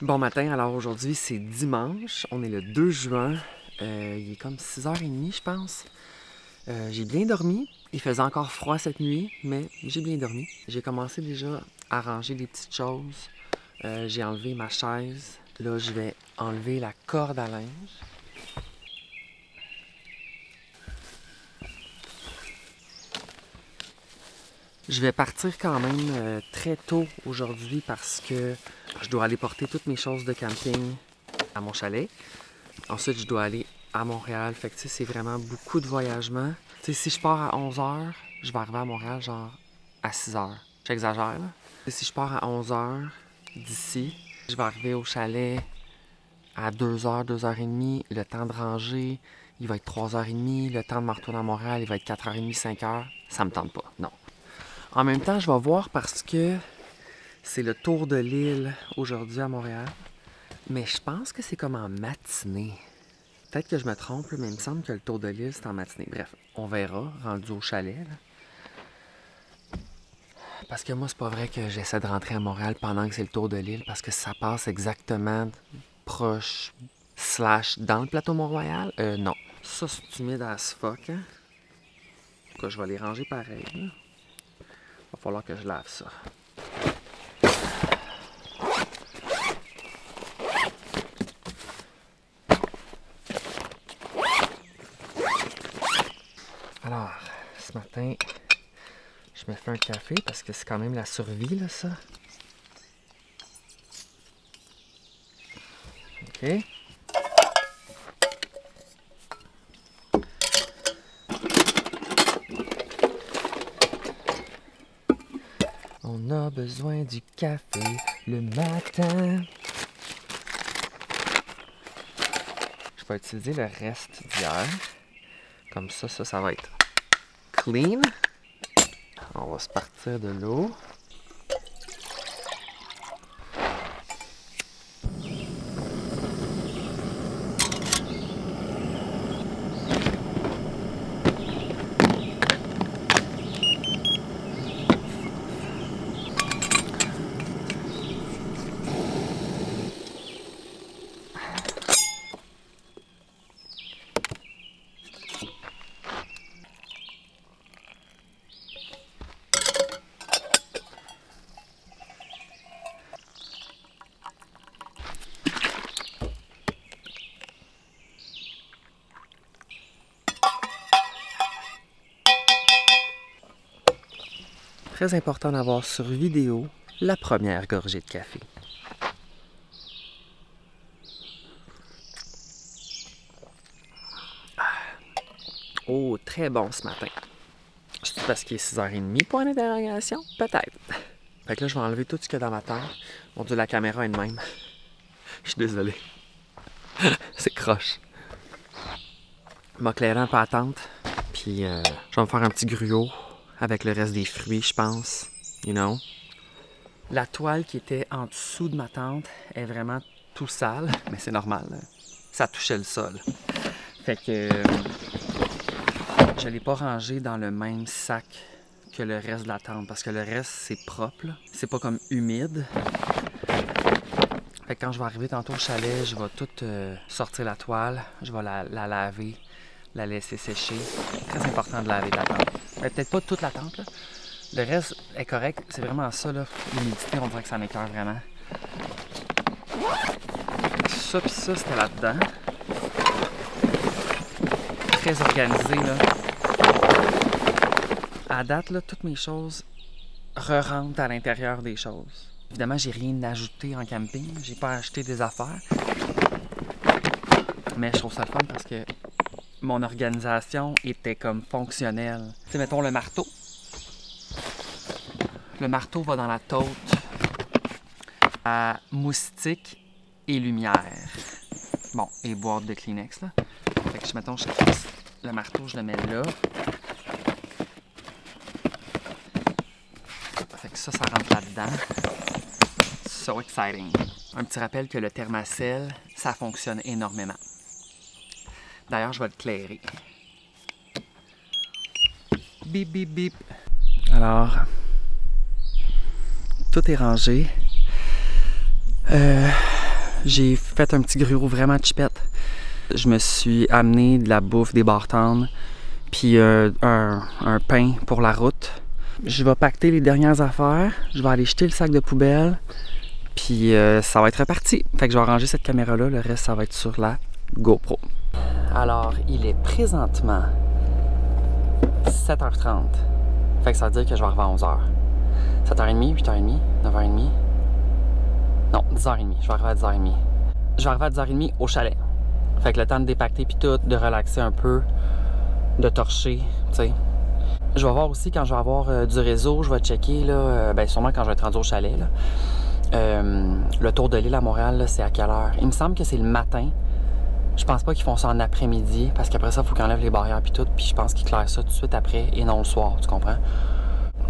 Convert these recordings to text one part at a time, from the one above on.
Bon matin, alors aujourd'hui c'est dimanche, on est le 2 juin, il est comme 6h30 je pense. J'ai bien dormi, il faisait encore froid cette nuit, mais j'ai bien dormi. J'ai commencé déjà à ranger des petites choses, j'ai enlevé ma chaise, là je vais enlever la corde à linge. Je vais partir quand même très tôt aujourd'hui parce que je dois aller porter toutes mes choses de camping à mon chalet. Ensuite, je dois aller à Montréal. Fait que tu sais, c'est vraiment beaucoup de voyagement. Tu sais, si je pars à 11h, je vais arriver à Montréal genre à 6h. J'exagère, là. Si je pars à 11h d'ici, je vais arriver au chalet à 2h, 2h30. Le temps de ranger, il va être 3h30. Le temps de me retourner à Montréal, il va être 4h30, 5h. Ça me tente pas, non. En même temps, je vais voir parce que c'est le tour de l'île aujourd'hui à Montréal. Mais je pense que c'est comme en matinée. Peut-être que je me trompe, mais il me semble que le tour de l'île, c'est en matinée. Bref, on verra, rendu au chalet. Là. Parce que moi, c'est pas vrai que j'essaie de rentrer à Montréal pendant que c'est le tour de l'île, parce que ça passe exactement proche / dans le plateau Mont-Royal. Non. Ça, c'est humide as fuck. Hein? En tout cas, je vais les ranger pareil. Là. Va falloir que je lave ça. Alors, ce matin, je me fais un café parce que c'est quand même la survie, là, ça. OK. On a besoin du café le matin. Je vais utiliser le reste d'hier. Comme ça va être clean. On va se partir de l'eau. Très important d'avoir sur vidéo la première gorgée de café. Oh, très bon ce matin. C'est parce qu'il est 6h30, point d'interrogation? Peut-être. Fait que là, je vais enlever tout ce qu'il y a dans ma terre. Mon Dieu, la caméra est de même. Je suis désolé. C'est croche. Je vais m'éclairer un peu à la tente. Puis, je vais me faire un petit gruau avec le reste des fruits, je pense. You know? La toile qui était en dessous de ma tente est vraiment tout sale. Mais c'est normal. Là. Ça touchait le sol. Fait que je ne l'ai pas rangé dans le même sac que le reste de la tente. Parce que le reste, c'est propre. C'est pas comme humide. Fait que quand je vais arriver tantôt au chalet, je vais tout sortir la toile. Je vais la laver, la laisser sécher. Très important de laver la tente. Peut-être pas toute la tente, là. Le reste est correct. C'est vraiment ça, là. L'humidité, on dirait que ça m'écoeure vraiment. Ça pis ça, c'était là-dedans. Très organisé, là. À date, là, toutes mes choses re-rentrent à l'intérieur des choses. Évidemment, j'ai rien ajouté en camping. J'ai pas acheté des affaires. Mais je trouve ça le fun parce que mon organisation était comme fonctionnelle. Tu sais, mettons le marteau. Le marteau va dans la tote à moustique et lumière. Bon, et boîte de Kleenex, là. Fait que, mettons, le marteau, je le mets là. Fait que ça rentre là-dedans. So exciting. Un petit rappel que le Thermacell, ça fonctionne énormément. D'ailleurs, je vais le clairer. Bip, bip, bip. Alors, tout est rangé. J'ai fait un petit gruau vraiment chipette. Je me suis amené de la bouffe des bartendes, puis un pain pour la route. Je vais pacter les dernières affaires, je vais aller jeter le sac de poubelle, puis ça va être reparti. Fait que je vais ranger cette caméra-là, le reste ça va être sur la GoPro. Alors, il est présentement 7h30. Fait que ça veut dire que je vais arriver à 11h. 7h30, 8h30, 9h30. Non, 10h30. Je vais arriver à 10h30. Je vais arriver à 10h30 au chalet. Fait que le temps de dépacter puis tout, de relaxer un peu, de torcher, tu sais. Je vais voir aussi quand je vais avoir du réseau, je vais checker, là, ben sûrement quand je vais être rendu au chalet, là. Le tour de l'île à Montréal, c'est à quelle heure? Il me semble que c'est le matin. Je pense pas qu'ils font ça en après-midi, parce qu'après ça, il faut qu'ils enlèvent les barrières puis tout, puis je pense qu'ils clairent ça tout de suite après et non le soir, tu comprends?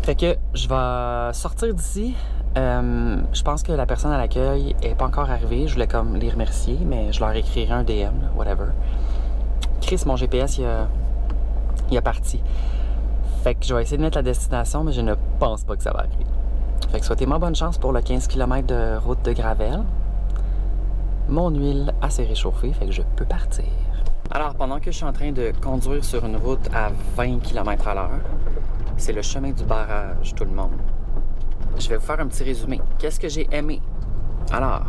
Fait que je vais sortir d'ici. Je pense que la personne à l'accueil est pas encore arrivée. Je voulais comme les remercier, mais je leur écrirai un DM, whatever. Chris, mon GPS, il est parti. Fait que je vais essayer de mettre la destination, mais je ne pense pas que ça va arriver. Fait que souhaitez-moi bonne chance pour le 15 km de route de gravel. Mon huile assez réchauffée, fait que je peux partir. Alors, pendant que je suis en train de conduire sur une route à 20 km/h, c'est le chemin du barrage, tout le monde. Je vais vous faire un petit résumé. Qu'est-ce que j'ai aimé? Alors,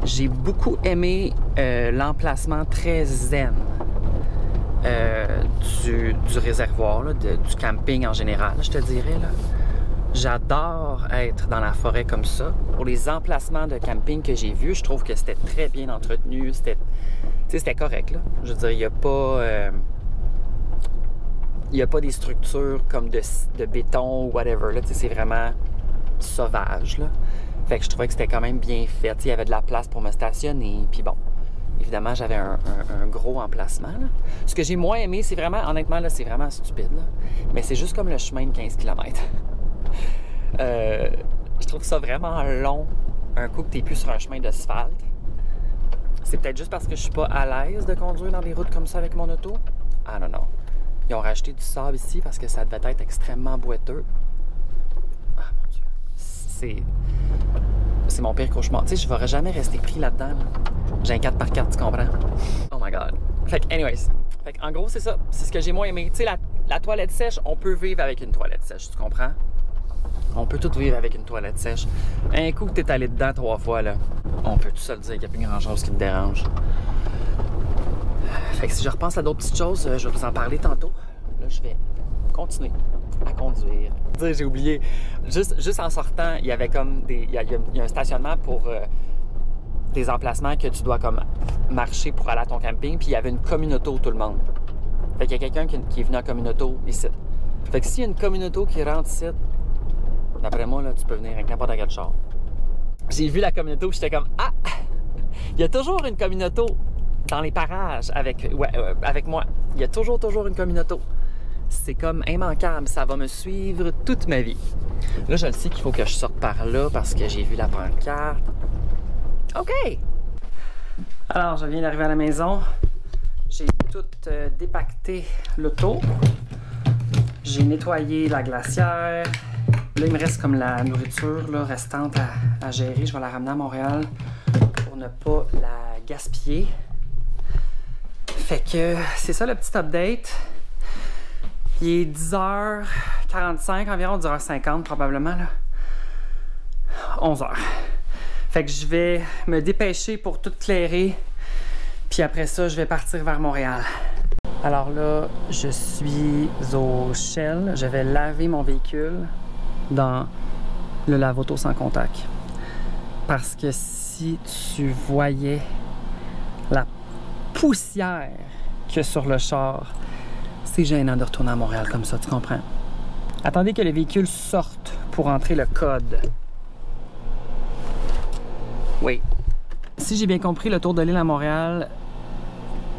j'ai beaucoup aimé l'emplacement très zen du réservoir, là, du camping en général, je te dirais, là. J'adore être dans la forêt comme ça. Pour les emplacements de camping que j'ai vus, je trouve que c'était très bien entretenu. C'était correct, là. Je veux dire, il n'y a pas des structures comme de béton ou whatever, là. C'est vraiment sauvage, là. Fait que je trouvais que c'était quand même bien fait. Il y avait de la place pour me stationner. Puis bon, évidemment, j'avais un gros emplacement, là. Ce que j'ai moins aimé, c'est vraiment, honnêtement, là, c'est vraiment stupide, là. Mais c'est juste comme le chemin de 15 km. Je trouve ça vraiment long un coup que t'es plus sur un chemin d'asphalte. C'est peut-être juste parce que je suis pas à l'aise de conduire dans des routes comme ça avec mon auto. Ah non, non. Ils ont rajouté du sable ici parce que ça devait être extrêmement boiteux. Ah mon Dieu. C'est mon pire cauchemar. Tu sais, je ne vais jamais rester pris là-dedans. Là. J'ai un 4x4, tu comprends? Oh my god. Fait que, anyways. Fait que, en gros, c'est ça. C'est ce que j'ai moins aimé. Tu sais, la toilette sèche, on peut vivre avec une toilette sèche, tu comprends? On peut tout vivre avec une toilette sèche. Un coup que t'es allé dedans 3 fois, là, on peut tout se le dire qu'il n'y a plus grand-chose qui te dérange. Fait que si je repense à d'autres petites choses, je vais vous en parler tantôt. Là, je vais continuer à conduire. J'ai oublié. Juste en sortant, il y avait comme il y a un stationnement pour des emplacements que tu dois comme marcher pour aller à ton camping. Puis il y avait une communauté tout le monde. Fait qu'il y a quelqu'un qui est venu en communauté ici. Fait que s'il y a une communauté qui rentre ici, d'après moi, là, tu peux venir avec n'importe quel char. J'ai vu la communauté, j'étais comme « Ah! Il y a toujours une communauté dans les parages avec moi. Il y a toujours une communauté. C'est comme immanquable. Ça va me suivre toute ma vie. » Là, je le sais qu'il faut que je sorte par là parce que j'ai vu la pancarte. OK! Alors, je viens d'arriver à la maison. J'ai tout dépacté l'auto. J'ai nettoyé la glacière. Là, il me reste comme la nourriture là, restante à gérer. Je vais la ramener à Montréal pour ne pas la gaspiller. Fait que c'est ça le petit update. Il est 10h45 environ, 10h50 probablement. Là. 11h. Fait que je vais me dépêcher pour tout clairer. Puis après ça, je vais partir vers Montréal. Alors là, je suis au Shell. Je vais laver mon véhicule dans le lave-auto sans contact. Parce que si tu voyais la poussière qu'il y a sur le char, c'est gênant de retourner à Montréal comme ça, tu comprends? Attendez que le véhicule sorte pour entrer le code. Oui. Si j'ai bien compris, le tour de l'île à Montréal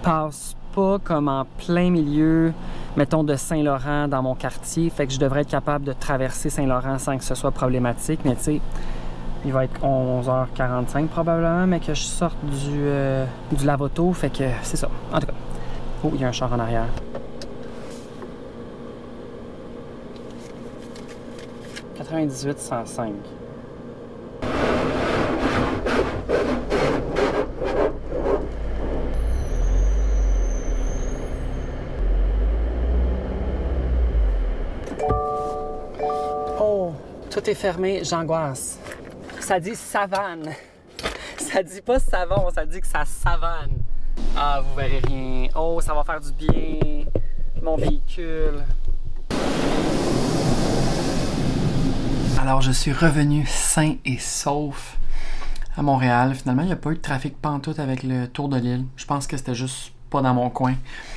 passe pas comme en plein milieu, mettons, de Saint-Laurent dans mon quartier. Fait que je devrais être capable de traverser Saint-Laurent sans que ce soit problématique. Mais tu sais, il va être 11h45 probablement, mais que je sorte du lave-auto. Fait que c'est ça. En tout cas. Oh, il y a un char en arrière. « 98 105 » tout est fermé, j'angoisse. Ça dit savane. Ça dit pas savon, ça dit que ça savane. Ah, vous verrez rien. Oh, ça va faire du bien. Mon véhicule. Alors, je suis revenu sain et sauf à Montréal. Finalement, il n'y a pas eu de trafic pantoute avec le tour de l'île. Je pense que c'était juste pas dans mon coin.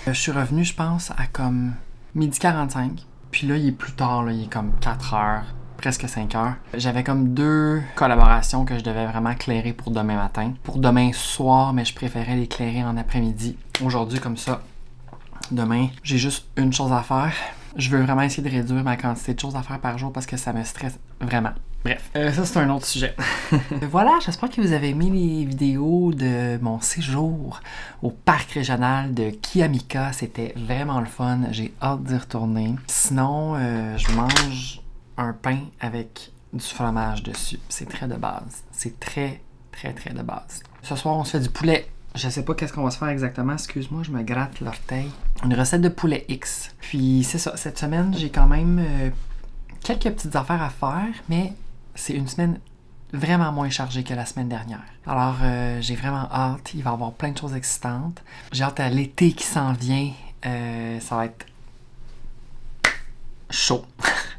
Je suis revenu, je pense, à comme 12h45. Puis là, il est plus tard, là, il est comme 4h, presque 5h. J'avais comme 2 collaborations que je devais vraiment clairer pour demain matin. Pour demain soir, mais je préférais les clairer en après-midi. Aujourd'hui, comme ça, demain, j'ai juste une chose à faire. Je veux vraiment essayer de réduire ma quantité de choses à faire par jour parce que ça me stresse vraiment. Bref, ça c'est un autre sujet. Voilà, j'espère que vous avez aimé les vidéos de mon séjour au parc régional de Kiamika. C'était vraiment le fun, j'ai hâte d'y retourner. Sinon, je mange un pain avec du fromage dessus. C'est très de base. C'est très de base. Ce soir, on se fait du poulet. Je sais pas qu'est-ce qu'on va se faire exactement, excuse-moi, je me gratte l'orteil. Une recette de poulet X. Puis c'est ça, cette semaine, j'ai quand même quelques petites affaires à faire, mais c'est une semaine vraiment moins chargée que la semaine dernière. Alors, j'ai vraiment hâte, il va y avoir plein de choses excitantes. J'ai hâte à l'été qui s'en vient, ça va être chaud,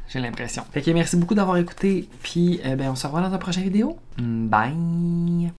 j'ai l'impression. Fait que merci beaucoup d'avoir écouté, puis on se revoit dans une prochaine vidéo. Bye!